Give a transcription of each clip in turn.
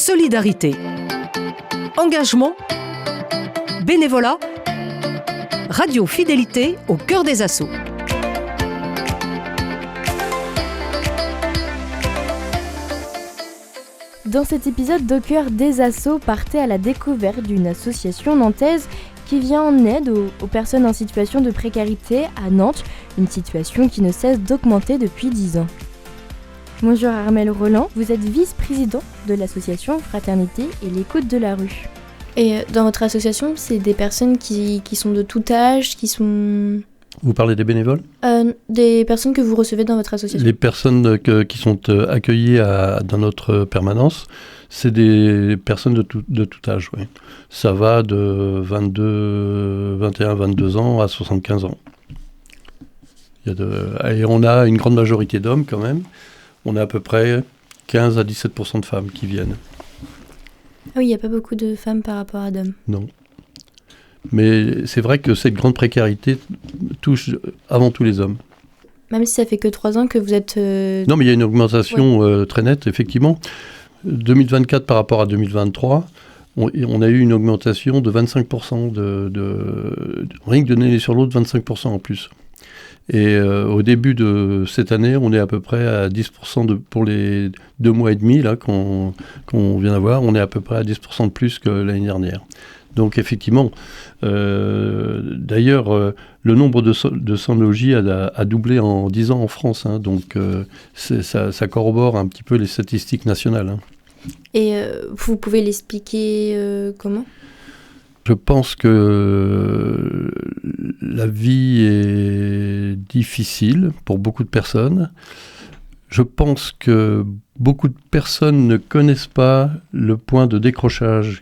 Solidarité, engagement, bénévolat, Radio Fidélité au cœur des assauts. Dans cet épisode d'Au cœur des assauts, partez à la découverte d'une association nantaise qui vient en aide aux personnes en situation de précarité à Nantes, une situation qui ne cesse d'augmenter depuis 10 ans. Bonjour Armelle Roland, vous êtes vice-président de l'association Fraternité et l'écoute de la rue. Et dans votre association, c'est des personnes qui sont de tout âge, qui sont... Vous parlez des bénévoles ? Des personnes que vous recevez dans votre association. Les personnes qui sont accueillies dans notre permanence, c'est des personnes de tout âge, oui. Ça va de 21-22 ans à 75 ans. Et on a une grande majorité d'hommes quand même. On a à peu près 15 à 17% de femmes qui viennent. Ah oui, il n'y a pas beaucoup de femmes par rapport à d'hommes. Non. Mais c'est vrai que cette grande précarité touche avant tout les hommes. Même si ça fait que 3 ans que vous êtes... Non, mais il y a une augmentation très nette, effectivement. 2024 par rapport à 2023, on a eu une augmentation de 25%, rien que de l'année sur l'autre, 25% en plus. Et au début de cette année, on est à peu près à 10% pour les 2 mois et demi là, qu'on vient d'avoir, on est à peu près à 10% de plus que l'année dernière. Donc effectivement, d'ailleurs, le nombre de sans-logis a doublé en 10 ans en France, hein, donc ça corrobore un petit peu les statistiques nationales. Hein. Et vous pouvez l'expliquer comment ? Je pense que la vie est difficile pour beaucoup de personnes. Je pense que beaucoup de personnes ne connaissent pas le point de décrochage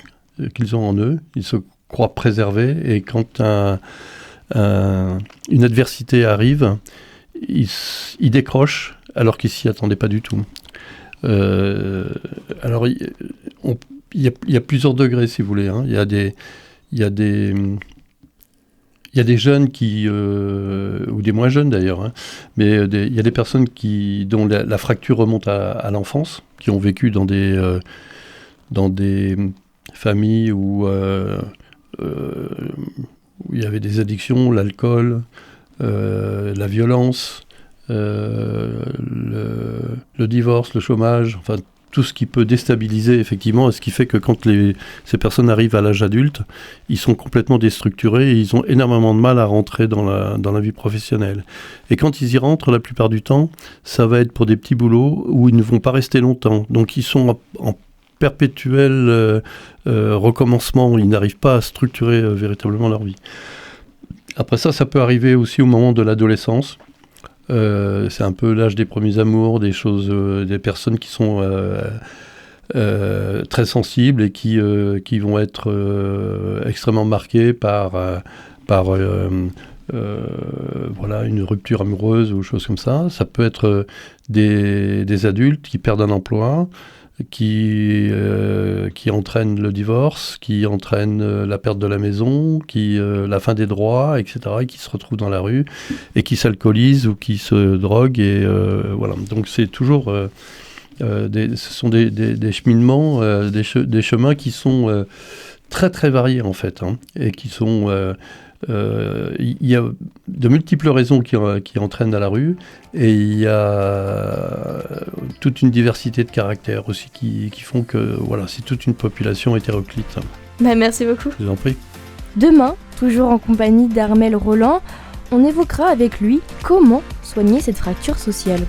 qu'ils ont en eux. Ils se croient préservés et quand une adversité arrive, ils décrochent alors qu'ils ne s'y attendaient pas du tout. Alors, il y a plusieurs degrés, si vous voulez. Hein. Il y a des jeunes ou des moins jeunes d'ailleurs, hein, mais il y a des personnes dont la fracture remonte à l'enfance, qui ont vécu dans des familles où il y avait des addictions, l'alcool, la violence, le divorce, le chômage, enfin tout ce qui peut déstabiliser effectivement, et ce qui fait que quand ces personnes arrivent à l'âge adulte, ils sont complètement déstructurés et ils ont énormément de mal à rentrer dans la vie professionnelle. Et quand ils y rentrent, la plupart du temps, ça va être pour des petits boulots où ils ne vont pas rester longtemps. Donc ils sont en perpétuel recommencement, ils n'arrivent pas à structurer véritablement leur vie. Après ça peut arriver aussi au moment de l'adolescence. C'est un peu l'âge des premiers amours, des personnes qui sont très sensibles et qui vont être extrêmement marquées par une rupture amoureuse ou choses comme ça. Ça peut être des adultes qui perdent un emploi, qui entraînent le divorce, qui entraînent la perte de la maison, la fin des droits, etc., et qui se retrouvent dans la rue, et qui s'alcoolisent ou qui se droguent, et voilà. Donc c'est toujours... ce sont des cheminements, des chemins qui sont très très variés en fait, hein, et qui sont... il y a de multiples raisons qui entraînent à la rue, et il y a toute une diversité de caractères aussi qui font que voilà, c'est toute une population hétéroclite. Merci beaucoup. Je vous en prie. Demain, toujours en compagnie d'Armelle Roland, on évoquera avec lui comment soigner cette fracture sociale.